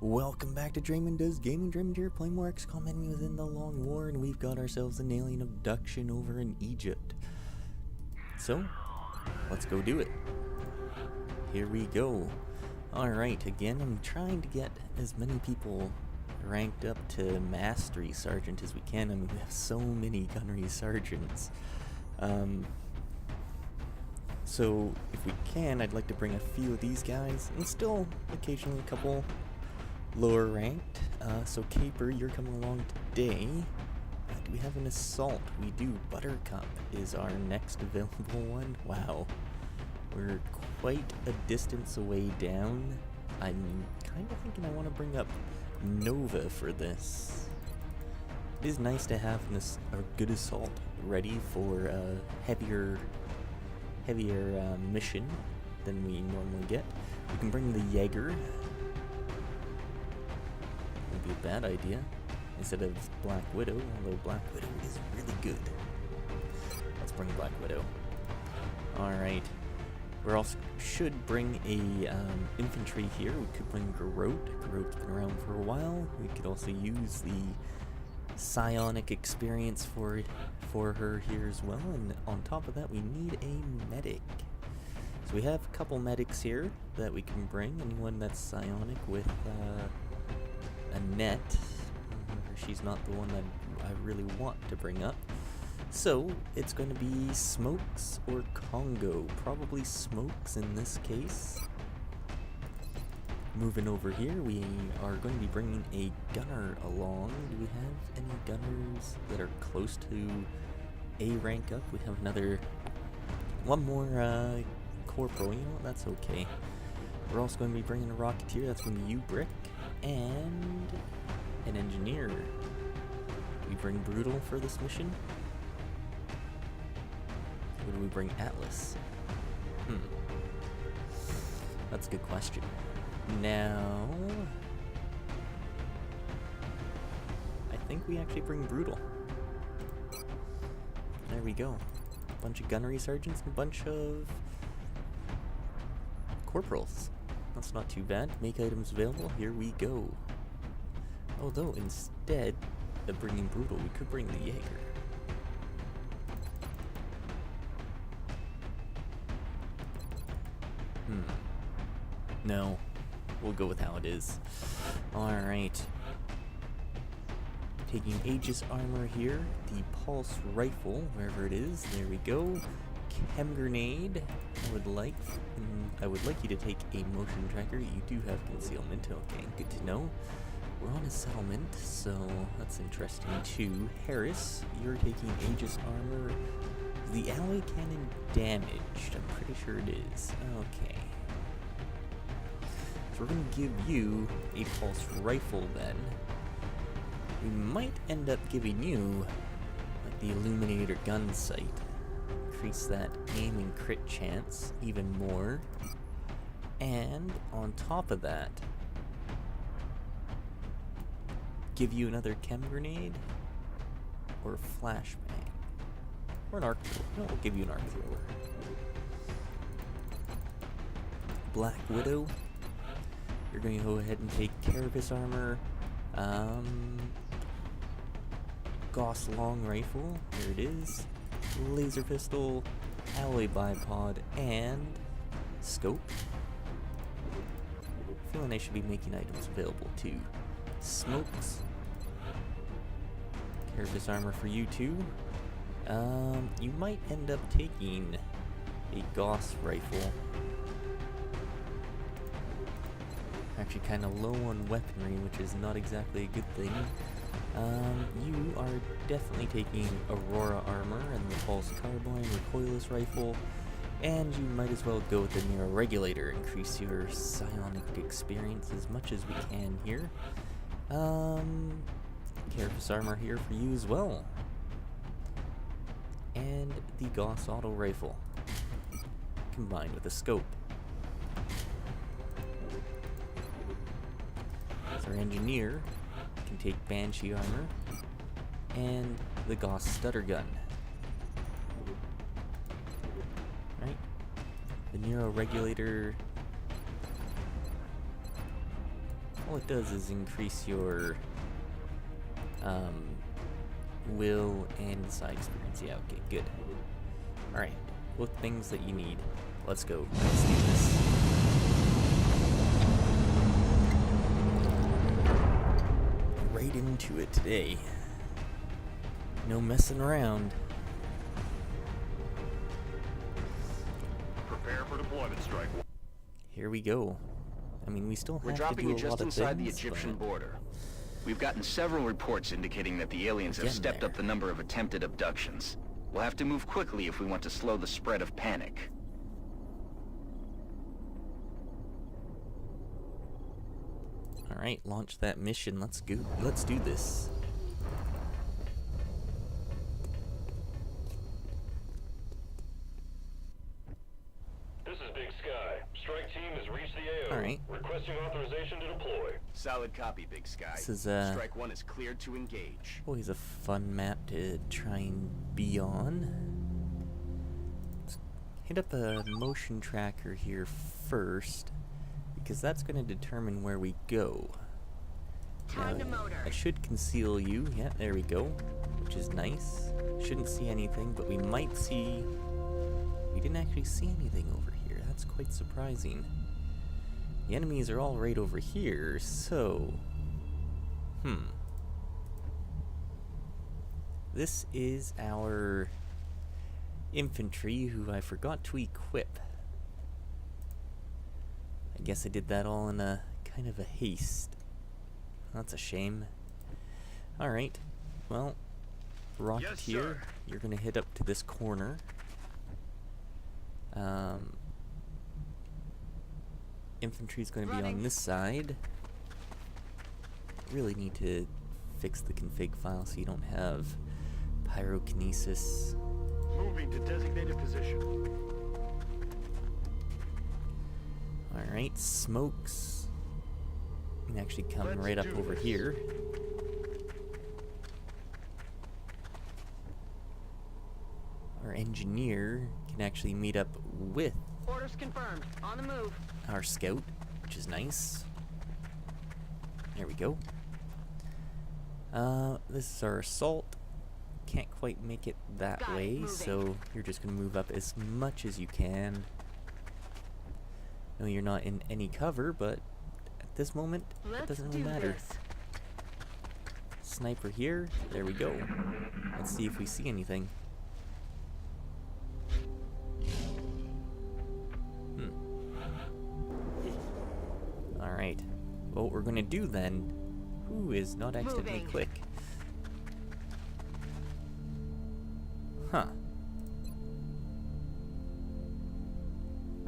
Welcome back to Draymond Does Gaming. Draymond here, playing more XCOM Enemy Within the Long War, and we've got ourselves an alien abduction over in Egypt. So, let's go do it. Here we go. Alright, again, I'm trying to get as many people ranked up to Mastery Sergeant as we can. I mean, we have so many Gunnery Sergeants. So, if we can, I'd like to bring a few of these guys, and still occasionally a couple lower ranked. So Caper, you're coming along today. Do we have an assault? We do. Buttercup is our next available one. Wow. We're quite a distance away down. I'm kind of thinking I want to bring up Nova for this. It is nice to have a good assault ready for a heavier mission than we normally get. We can bring the Jaeger. Be a bad idea instead of Black Widow, although Black Widow is really good. Let's bring Black Widow. Alright, we also should bring a infantry here. We could bring Garrote. Garrote's been around for a while. We could also use the psionic experience for her here as well, and on top of that we need a medic. So we have a couple medics here that we can bring. Anyone that's psionic with a net. She's not the one that I really want to bring up. So it's going to be Smokes or Congo. Probably Smokes in this case. Moving over here, we are going to be bringing a gunner along. Do we have any gunners that are close to A rank up? We have one more corporal. You know what? That's okay. We're also going to be bringing a rocketeer. That's going to be U-Brick. And an engineer. Do we bring Brutal for this mission? Or do we bring Atlas? That's a good question. Now, I think we actually bring Brutal. There we go. A bunch of gunnery sergeants and a bunch of corporals. That's not too bad. Make items available. Here we go. Although, instead of bringing Brutal, we could bring the Jaeger. No. We'll go with how it is. Alright. Taking Aegis armor here. The pulse rifle, wherever it is. There we go. Chem grenade. I would like you to take a motion tracker. You do have concealment. Okay, good to know. We're on a settlement, so that's interesting too. Harris, you're taking Aegis armor. The alloy cannon damaged. I'm pretty sure it is. Okay. So we're gonna give you a pulse rifle then. We might end up giving you like the Illuminator gun sight. Increase that aim and crit chance even more. And on top of that, give you another chem grenade or flashbang or an arc thrower. No, we'll give you an arc thrower. Black Widow, you're going to go ahead and take Carapace armor, Gauss long rifle, there it is, laser pistol, alloy bipod, and scope. Feeling I should be making items available too. Smokes. Carapace armor for you too. You might end up taking a Gauss rifle. Actually kind of low on weaponry, which is not exactly a good thing. You are definitely taking Aurora armor and the Pulse Carbine recoilless rifle. And you might as well go with the Nero Regulator, increase your psionic experience as much as we can here. Carapace armor here for you as well. And the Gauss auto rifle, combined with a scope. So our engineer can take Banshee armor and the Gauss stutter gun. Right? The Nero Regulator all it does is increase your will and side experience. Yeah, okay, good. Alright, look, things that you need. Let's go. Let's do this. Right into it today. No messing around. Prepare for deployment, Strike. Here we go. I mean, we still We're have to dropping do you a just lot of inside the things, Egyptian but border. We've gotten several reports indicating that the aliens have stepped up the number of attempted abductions. We'll have to move quickly if we want to slow the spread of panic. Alright, launch that mission. Let's go. Let's do this. This is Big Sky. Strike team has reached the AO. Alright. Requesting authorization to deploy. Solid copy, Big Sky. This is Strike 1 is cleared to engage. always a fun map to try and be on. Let's hit up a motion tracker here first, because that's going to determine where we go. Time to motor. That should conceal you. Yeah, there we go. Which is nice. Shouldn't see anything, but we might see... We didn't actually see anything over here. That's quite surprising. The enemies are all right over here, so... This is our infantry, who I forgot to equip. I guess I did that all in a kind of a haste. That's a shame. Alright, well, Rocketeer, you're gonna hit up to this corner. Infantry's gonna be on this side. Really need to fix the config file so you don't have pyrokinesis. Moving to designated position. Alright, smokes can actually come right up over here. Our engineer can actually meet up with Orders confirmed. On the move. our scout, which is nice. There we go. This is our assault. Can't quite make it that Got it, way, moving. so you're just gonna move up as much as you can. No, you're not in any cover, but at this moment, it Let's doesn't really do matter. this. Sniper here. There we go. Let's see if we see anything. Alright. Well, what we're gonna do then... Ooh, is not accidentally Moving. click. Huh.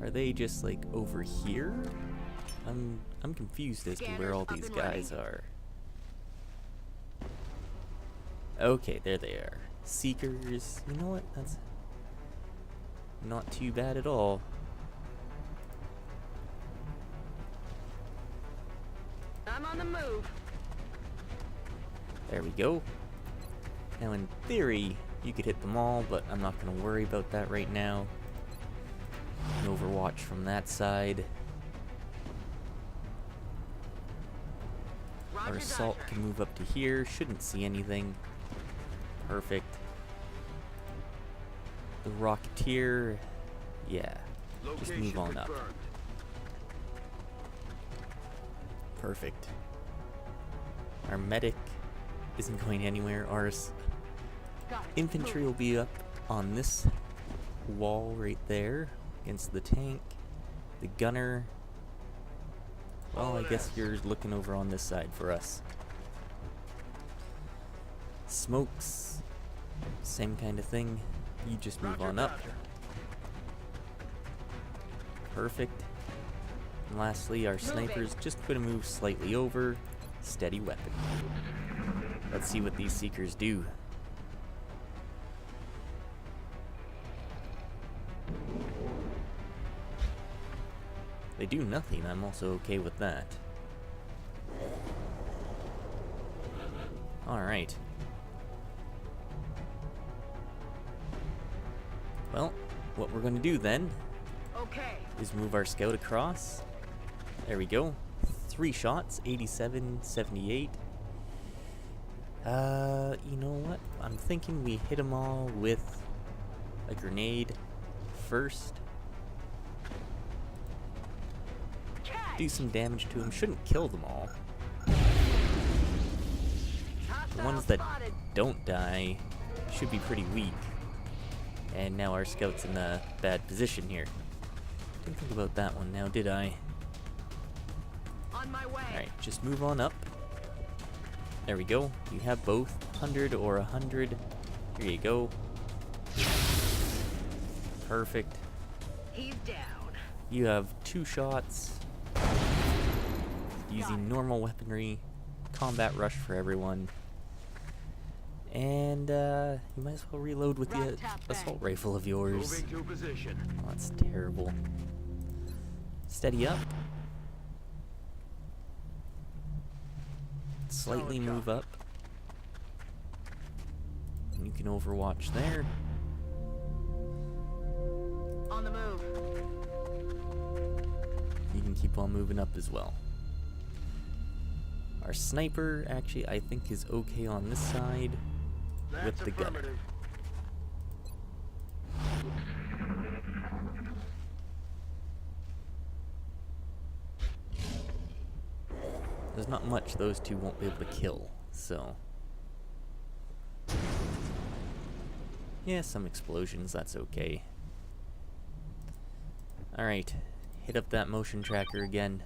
Are they just, like, over here? I'm confused as to where Scanners all up these and guys running. are. Okay, there they are. Seekers. You know what? That's not too bad at all. I'm on the move. There we go. Now, in theory, you could hit them all, but I'm not going to worry about that right now. An Overwatch from that side. Our Roger, assault Dodger. can move up to here. Shouldn't see anything. Perfect. The Rocketeer, yeah, just move on up. Perfect. Our medic isn't going anywhere. Our Got it. infantry will be up on this wall right there against the tank. The gunner, well, I guess you're looking over on this side for us. Smokes, same kind of thing. You just move on up. Perfect. And lastly, our snipers just gonna move slightly over. Steady weapon. Let's see what these seekers do. They do nothing. I'm also okay with that. Alright. Well, what we're going to do then Okay. is move our scout across. There we go. 3 shots, 87, 78. You know what? I'm thinking we hit them all with a grenade first. Do some damage to them. Shouldn't kill them all. The ones that don't die should be pretty weak. And now our scout's in a bad position here. Didn't think about that one now, did I? On my way. Alright, just move on up. There we go. You have both 100 or 100. Here you go. Perfect. He's down. You have 2 shots. Using normal weaponry. Combat rush for everyone. And you might as well reload with the assault rifle of yours. Moving to position. Oh, that's terrible. Steady up. Slightly move up. And you can overwatch there. On the move. You can keep on moving up as well. Our sniper, actually, I think is okay on this side with the gunner. There's not much those two won't be able to kill, so... yeah, some explosions, that's okay. Alright, hit up that motion tracker again.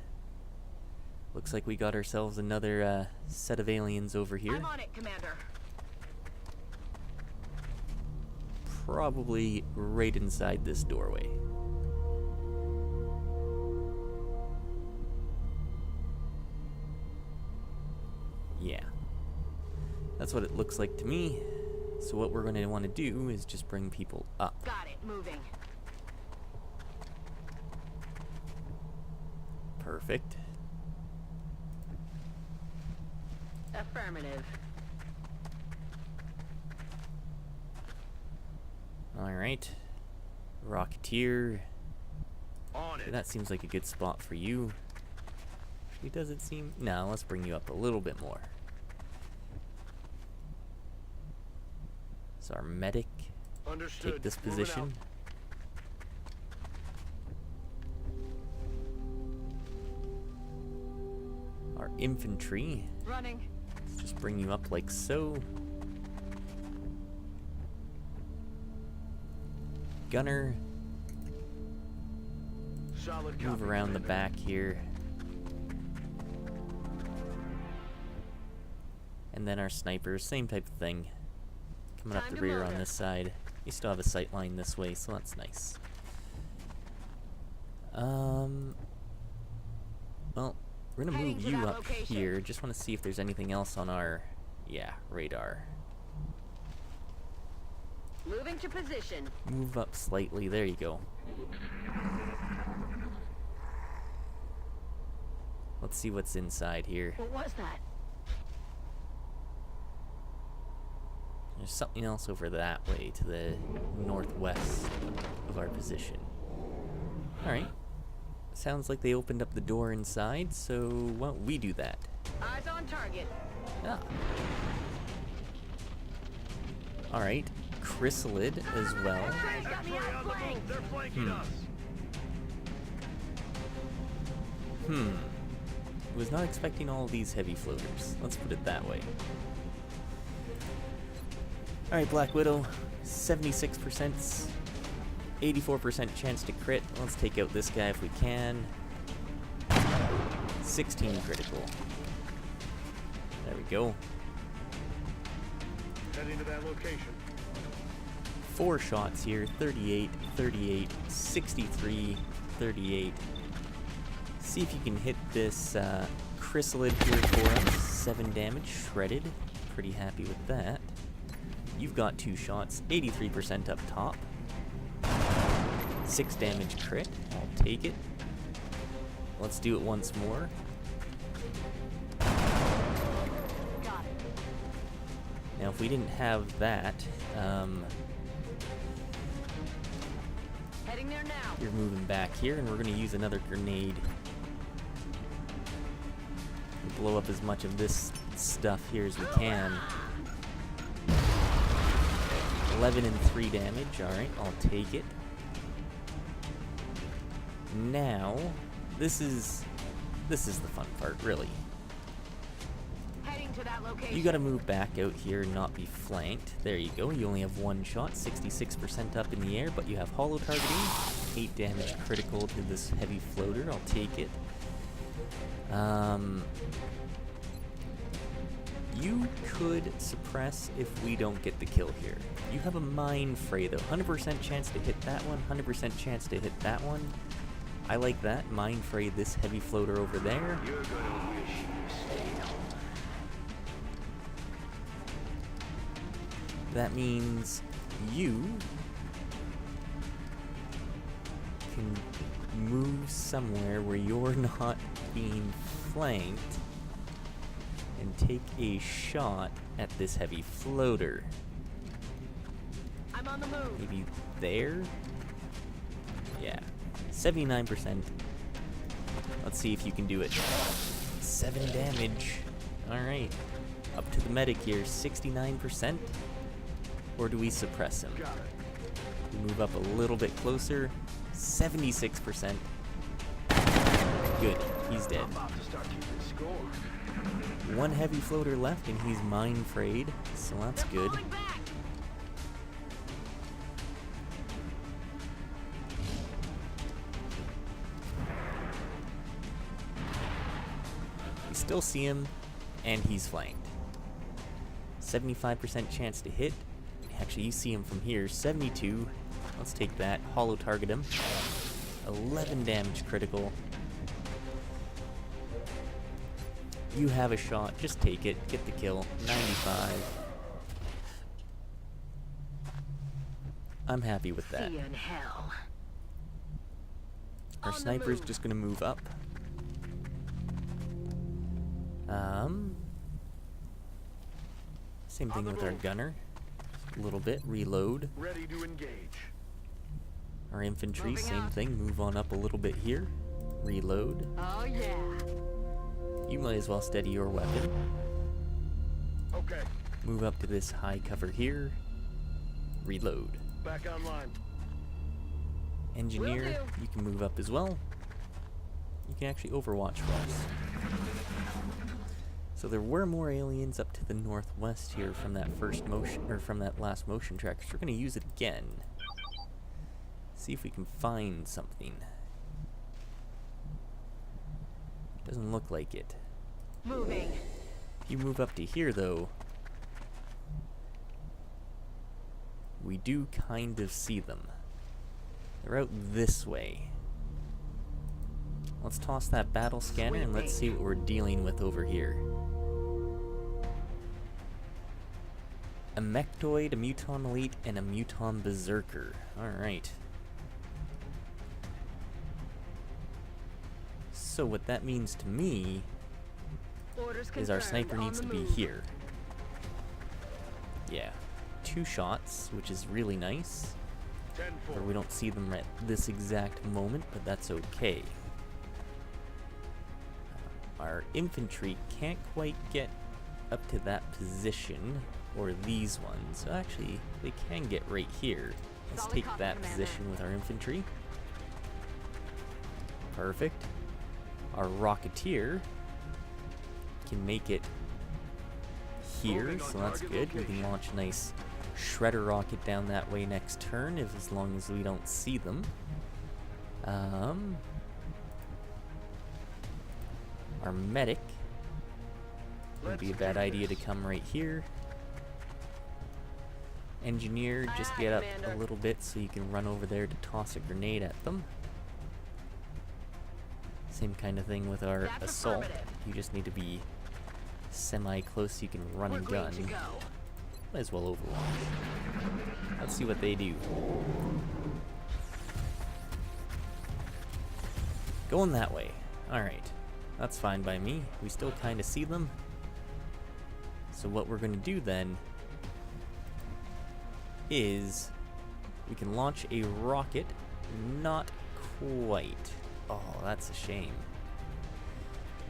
Looks like we got ourselves another set of aliens over here. I'm on it, Commander. Probably right inside this doorway. Yeah. That's what it looks like to me. So what we're going to want to do is just bring people up. Got it. Moving. Perfect. Affirmative. Alright. Rocketeer. On it. That seems like a good spot for you. Actually, does it seem? No, let's bring you up a little bit more. So our medic, Understood. take this Moving position. Our infantry, Running. let's just bring you up like so. Gunner, Solid move copy, around the Commander. back here. And then our snipers, same type of thing. Coming up Time the to rear on motor. this side. You still have a sight line this way, so that's nice. Well, we're gonna Heading move to you that up location. here. Just want to see if there's anything else on our, radar. Moving to position. Move up slightly. There you go. Let's see what's inside here. What was that? There's something else over that way to the northwest of our position. Alright. Sounds like they opened up the door inside, so why don't we do that? Eyes on target. Ah. Alright. Chrysalid as well. Trey's got me X-ray on the move. outflanked. They're flanking us. Was not expecting all of these heavy floaters. Let's put it that way. Alright, Black Widow. 76%. 84% chance to crit. Let's take out this guy if we can. 16 critical. There we go. Heading to that location. 4 shots here. 38, 38, 63, 38. See if you can hit this chrysalid here for us. 7 damage, shredded. Pretty happy with that. You've got 2 shots, 83% up top. 6 damage crit, I'll take it. Let's do it once more. Got it. Now if we didn't have that, Heading there now. you're moving back here and we're going to use another grenade. blow up as much of this stuff here as we can. 11 and 3 damage. Alright, I'll take it. Now, this is the fun part, really. Heading to that location. You gotta move back out here and not be flanked. There you go. You only have one shot, 66% up in the air, but you have hollow targeting. 8 damage critical to this heavy floater. I'll take it. You could suppress if we don't get the kill here. You have a mind fray though. 100% chance to hit that one, 100% chance to hit that one. I like that. Mind fray this heavy floater over there. You're gonna wish you stayed home. That means you can move somewhere where you're not being flanked and take a shot at this heavy floater. I'm on the move. Maybe there? Yeah. 79%. Let's see if you can do it. 7 damage. Alright. Up to the medic here, 69%. Or do we suppress him? We move up a little bit closer. 76%. Good. He's dead. One heavy floater left and he's mind frayed, so that's good. Falling back. We still see him, and he's flanked. 75% chance to hit. Actually, you see him from here. 72. Let's take that. Hollow target him. 11 damage critical. You have a shot. Just take it. Get the kill. 95. I'm happy with that. See you in hell. Our On the sniper's move. just gonna move up. Same thing with our gunner. A little bit. Reload. Ready to engage. Our infantry, Moving same out. thing. Move on up a little bit here. Reload. Oh yeah. You might as well steady your weapon. Okay, Move up to this high cover here. Reload. back online. Engineer, Will do. you can move up as well. You can actually overwatch for us. So there were more aliens up to the northwest here from that first motion, or from that last motion track. So we're gonna use it again. See if we can find something. Doesn't look like it. Moving. If you move up to here though, we do kind of see them. They're out this way. Let's toss that battle scanner and let's see what we're dealing with over here. A Mechtoid, a Muton Elite, and a Muton Berserker. Alright. So what that means to me Orders is our confirmed. sniper On needs the to be move. here. Yeah. 2 shots, which is really nice. 10-4. Or we don't see them at this exact moment, but that's okay. Our infantry can't quite get up to that position, or these ones. So actually, they can get right here. Let's Solid take copy, that Commander. position with our infantry. Perfect. Our Rocketeer can make it here, Moving on so that's target good. We can location. launch a nice Shredder rocket down that way next turn, as long as we don't see them. Our medic would be a bad idea to come right here. Engineer, just Aye, get up Commander. a little bit so you can run over there to toss a grenade at them. Same kind of thing with our That's assault. affirmative. You just need to be semi-close so you can run We're and green gun. to go. Might as well overwatch. Let's see what they do. Going that way. Alright. That's fine by me. We still kind of see them. So what we're going to do then is we can launch a rocket. Not quite. Oh, that's a shame.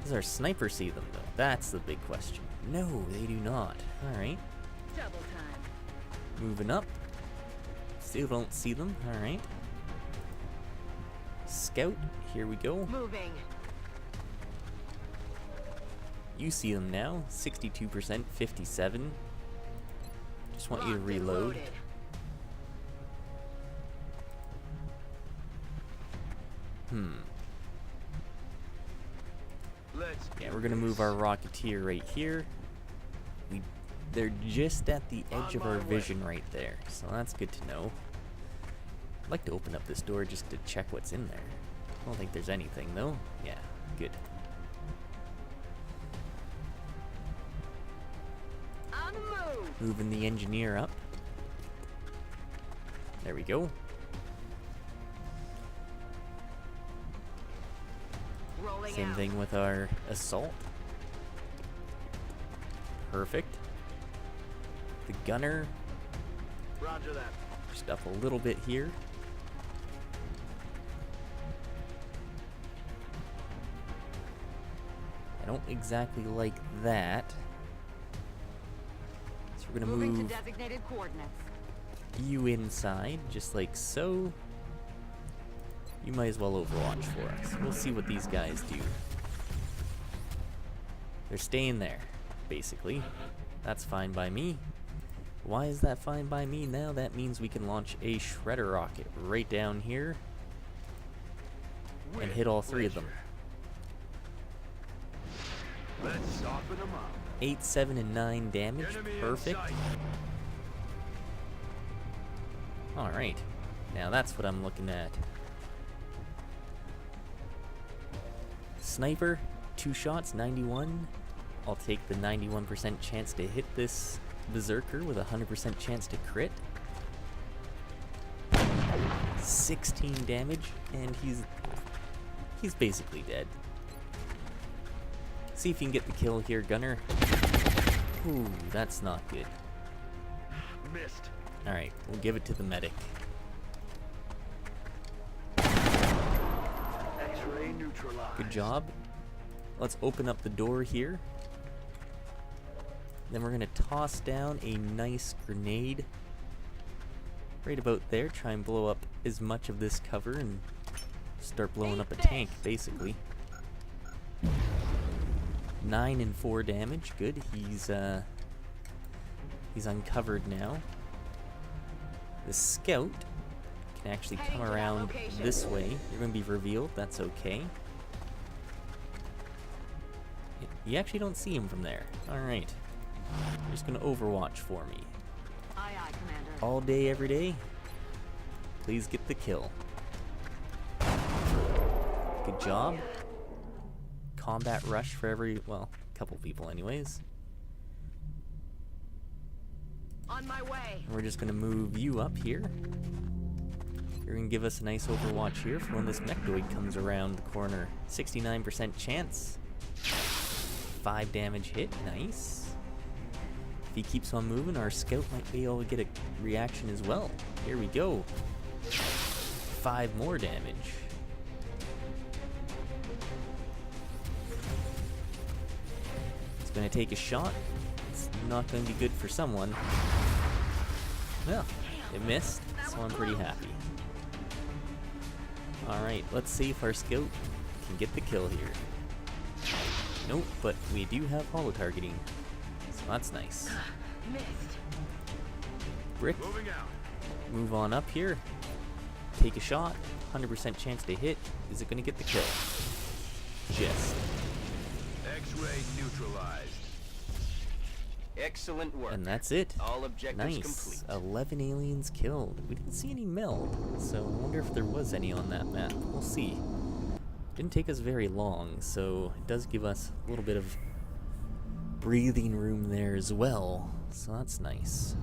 Does our sniper see them, though? That's the big question. No, they do not. Alright. Double time. Moving up. Still don't see them. Alright. Scout, here we go. Moving. You see them now. 62%, 57. Just want you to Locked and reload. loaded. Yeah, we're gonna move our Rocketeer right here. They're just at the edge of our vision right there, so that's good to know. I'd like to open up this door just to check what's in there. I don't think there's anything though. Yeah, good. On the move. Moving the engineer up. There we go. Rolling Same out. thing with our assault. Perfect. The gunner. Roger that. Just up a little bit here. I don't exactly like that. So we're gonna Moving move to designated coordinates. you inside, just like so. You might as well overwatch for us. We'll see what these guys do. They're staying there, basically. That's fine by me. Why is that fine by me now? That means we can launch a shredder rocket right down here and hit all three of them. Let's soften them up. 8, 7, and 9 damage. Enemy in Perfect. sight. Alright. Now that's what I'm looking at. Sniper, 2 shots, 91. I'll take the 91% chance to hit this berserker with a 100% chance to crit. 16 damage, and he's basically dead. See if you can get the kill here, gunner. Ooh, that's not good. Missed. Alright, we'll give it to the medic. X-ray neutralized. Good job. Let's open up the door here. Then we're gonna toss down a nice grenade right about there. Try and blow up as much of this cover and start blowing up a tank, basically. 9 and 4 damage. Good. He's uncovered now. The scout can actually come Heading to that around location. this way. You're gonna be revealed. That's okay. You actually don't see him from there. Alright. You're just gonna overwatch for me. Aye, aye, Commander. All day, every day. Please get the kill. Good job. Combat rush for every, well, couple people anyways. On my way. And we're just gonna move you up here. You're gonna give us a nice overwatch here for when this mechdoid comes around the corner. 69% chance. 5 damage hit, nice. If he keeps on moving, our scout might be able to get a reaction as well. Here we go. 5 more damage. It's gonna take a shot. It's not gonna be good for someone. Well, it missed, so I'm pretty happy. Alright, let's see if our scout can get the kill here. Nope, but we do have holo targeting, so that's nice. Missed. Brick, Moving out. move on up here. Take a shot, 100% chance to hit. Is it going to get the kill? Just. X-ray neutralized. Excellent work. And that's it. All objectives Nice. complete. 11 aliens killed. We didn't see any meld, so I wonder if there was any on that map. We'll see. Didn't take us very long, so it does give us a little bit of breathing room there as well. So that's nice.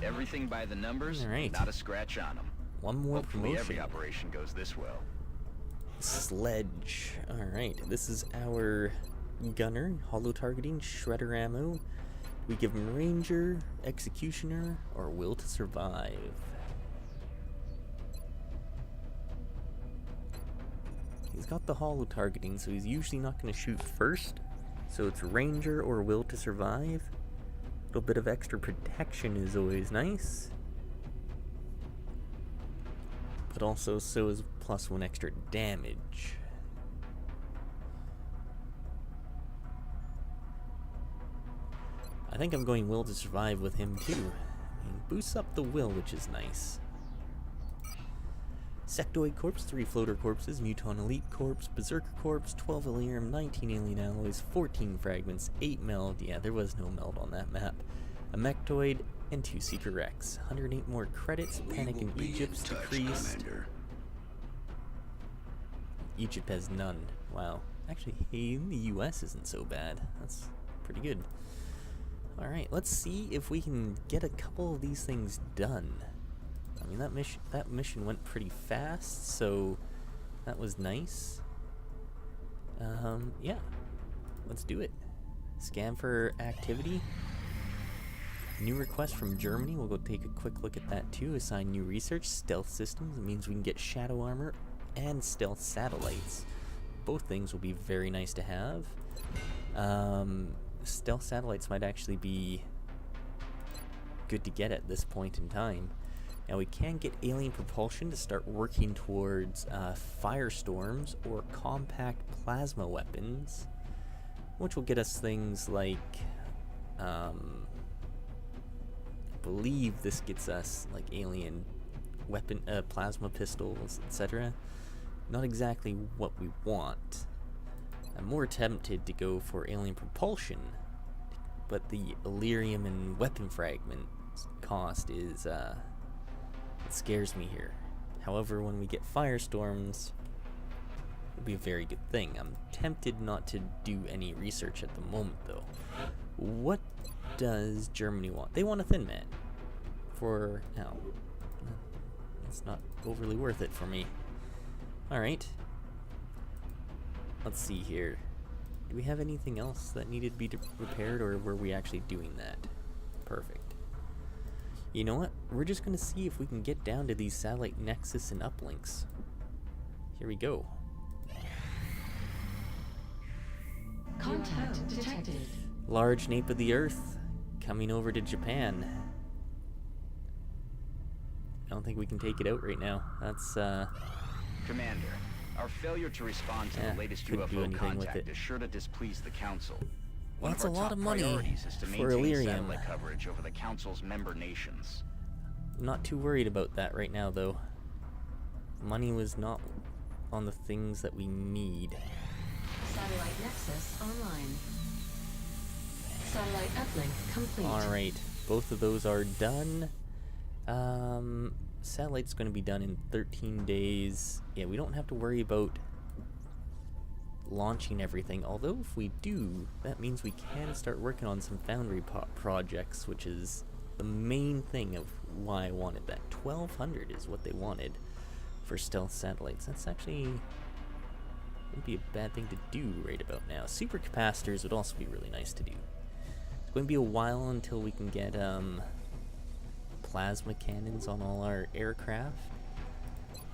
Everything by the numbers, All right. not a scratch on them. One more Hopefully every promotion. operation goes this well. Sledge. Alright, this is our gunner, holo targeting, shredder ammo. We give him Ranger, Executioner, or Will to Survive. He's got the holo targeting, so he's usually not going to shoot first. So it's Ranger or Will to survive. A little bit of extra protection is always nice. But also, so is +1 extra damage. I think I'm going Will to survive with him too. He boosts up the will, which is nice. Sectoid Corpse, 3 Floater Corpses, Muton Elite Corpse, Berserker Corpse, 12 Illyrium, 19 Alien Alloys, 14 Fragments, 8 Meld, yeah, there was no Meld on that map, a Mechtoid, and 2 Seeker Rex. 108 more credits, Panic in Egypt's decreased. Egypt has none. Wow. Actually, hey, in the US isn't so bad. That's pretty good. Alright, let's see if we can get a couple of these things done. I mean, that mission went pretty fast, so that was nice. Yeah. Let's do it. Scan for activity. New request from Germany. We'll go take a quick look at that too. Assign new research. Stealth systems. It means we can get shadow armor and stealth satellites. Both things will be very nice to have. Stealth satellites might actually be good to get at this point in time. Now we can get alien propulsion to start working towards firestorms or compact plasma weapons, which will get us things like, I believe this gets us like alien weapon, plasma pistols, etc. Not exactly what we want. I'm more tempted to go for alien propulsion, but the Illyrium and weapon fragment cost is, it scares me here. However, when we get firestorms, it'll be a very good thing. I'm tempted not to do any research at the moment, though. What does Germany want? They want a thin man. For now. It's not overly worth it for me. Alright. Let's see here. Do we have anything else that needed to be repaired, or were we actually doing that? Perfect. You know what? We're just going to see if we can get down to these satellite nexus and uplinks. Here we go. Contact detected. Large nape of the Earth coming over to Japan. I don't think we can take it out right now. That's, Commander, our failure to respond to the latest UFO contact is sure to displease the Council. Well, that's a lot of money Priorities is to for maintain Illyrium. satellite coverage over the Council's member nations. I'm not too worried about that right now, though. Money was not on the things that we need. Satellite nexus online. Satellite uplink complete. Alright, both of those are done. Satellite's going to be done in 13 days. Yeah, we don't have to worry about launching everything, although if we do, that means we can start working on some foundry projects, which is the main thing of why I wanted that. 1200 is what they wanted for stealth satellites. That's actually wouldn't be a bad thing to do right about now. Supercapacitors would also be really nice to do. It's going to be a while until we can get plasma cannons on all our aircraft.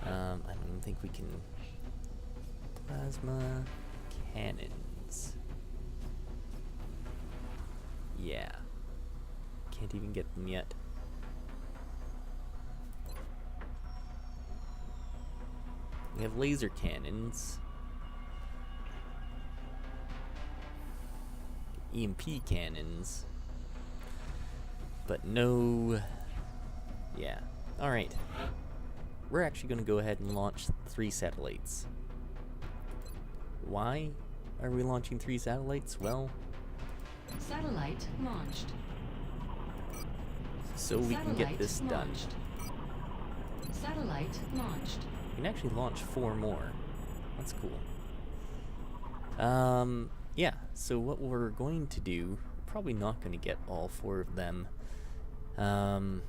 I don't even think we can. Plasma cannons. Yeah. Can't even get them yet. We have laser cannons. EMP cannons. But no. Yeah. Alright. We're actually going to go ahead and launch 3 satellites. Why are we launching 3 satellites? Well, Satellite launched. so we can get this done. Satellite launched. We can actually launch 4 more. That's cool. Yeah, so what we're going to do, probably not going to get all 4 of them. Now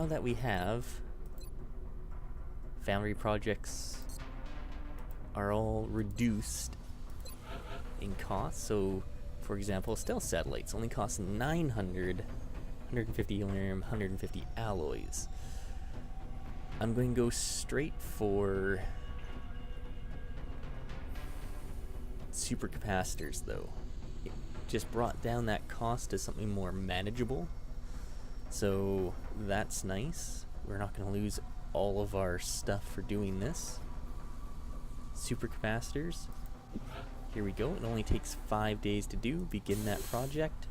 that we have foundry projects are all reduced in cost, so for example, stealth satellites only cost 900, 150 Illyrium, 150 alloys. I'm going to go straight for supercapacitors, though. It just brought down that cost to something more manageable. So that's nice. We're not going to lose all of our stuff for doing this. Supercapacitors. Here we go. It only takes 5 days to do. Begin that project.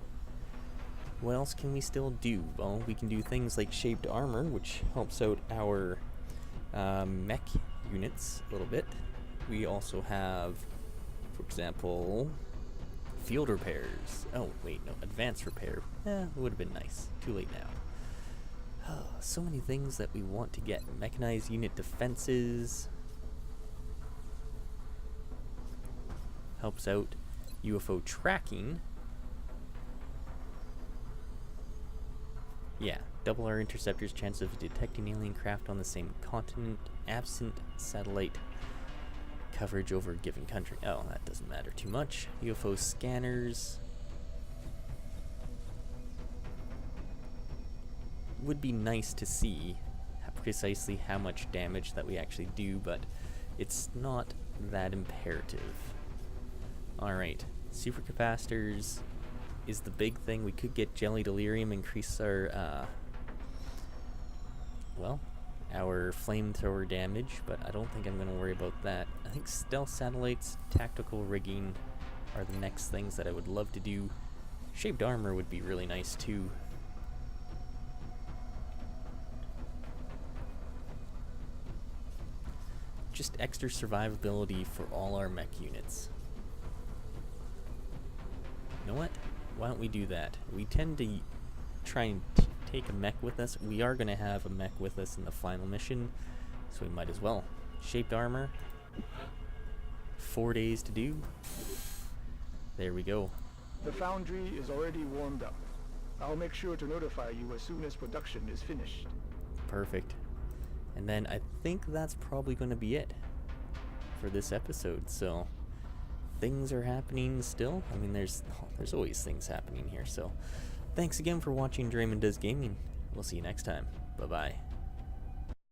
What else can we still do? Well, we can do things like shaped armor, which helps out our mech units a little bit. We also have, for example, field repairs. Oh, wait, no, advanced repair. It would have been nice. Too late now. So many things that we want to get. Mechanized unit defenses. Helps out UFO tracking. Yeah, double our interceptors' chance of detecting alien craft on the same continent, absent satellite coverage over a given country. Oh, that doesn't matter too much. UFO scanners. Would be nice to see precisely how much damage that we actually do, but it's not that imperative. Alright, supercapacitors is the big thing. We could get jelly delirium, increase our, well, our flamethrower damage, but I don't think I'm going to worry about that. I think stealth satellites, tactical rigging are the next things that I would love to do. Shaped armor would be really nice too. Just extra survivability for all our mech units. You know what? Why don't we do that? We tend to try and take a mech with us. We are going to have a mech with us in the final mission, so we might as well. Shaped armor. 4 days to do. There we go. The foundry is already warmed up. I'll make sure to notify you as soon as production is finished. Perfect. And then I think that's probably going to be it for this episode. So things are happening still. I mean, there's always things happening here. So thanks again for watching Draymond Does Gaming. We'll see you next time. Bye-bye.